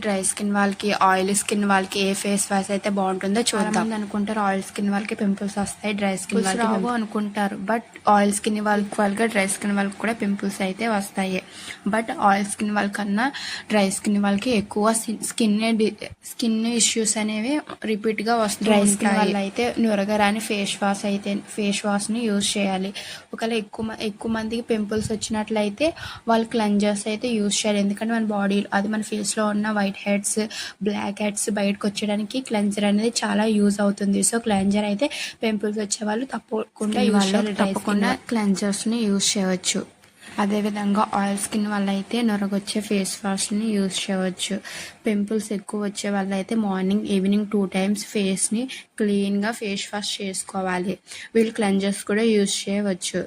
Dry skin వాళ్ళకి, oil skin వాళ్ళకి ఏ face wash అయితే బాగుంటుందో చూద్దాం. అనుకుంటారు ఆయిల్ స్కిన్ వాళ్ళకి పింపుల్స్ వస్తాయి, డ్రై స్కిన్ వాళ్ళకి రావు అనుకుంటారు. బట్ ఆయిల్ స్కిన్ వాళ్ళకి డ్రై స్కిన్ వాళ్ళకి కూడా పింపుల్స్ అయితే వస్తాయి. బట్ ఆయిల్ స్కిన్ వాళ్ళకన్నా డ్రై స్కిన్ వాళ్ళకి ఎక్కువ స్కిన్ ఇష్యూస్ అనేవి రిపీట్గా వస్తాయి. డ్రై స్కిన్ వల్ల అయితే నురగరాని ఫేస్ వాష్ని యూజ్ చేయాలి. ఒకవేళ ఎక్కువ మందికి పింపుల్స్ వచ్చినట్లయితే వాళ్ళు క్లెన్జర్స్ అయితే యూజ్ చేయాలి. ఎందుకంటే మన బాడీ అది మన ఫేస్లో ఉన్న వైట్ హెడ్స్, బ్లాక్ హెడ్స్ బయటకు వచ్చేయడానికి క్లెన్జర్ అనేది చాలా యూజ్ అవుతుంది. సో క్లెన్జర్ అయితే పింపుల్స్ వచ్చే వాళ్ళు తప్పకుండా క్లెన్జర్స్ని యూజ్ చేయవచ్చు. అదేవిధంగా ఆయిల్ స్కిన్ వల్ల అయితే నొరగొచ్చే ఫేస్ వాష్ని యూజ్ చేయవచ్చు. పింపుల్స్ ఎక్కువ వచ్చే వల్ల అయితే మార్నింగ్ ఈవినింగ్ 2 times ఫేస్ని క్లీన్గా ఫేస్ వాష్ చేసుకోవాలి. వీళ్ళు క్లెన్జర్స్ కూడా యూజ్ చేయవచ్చు.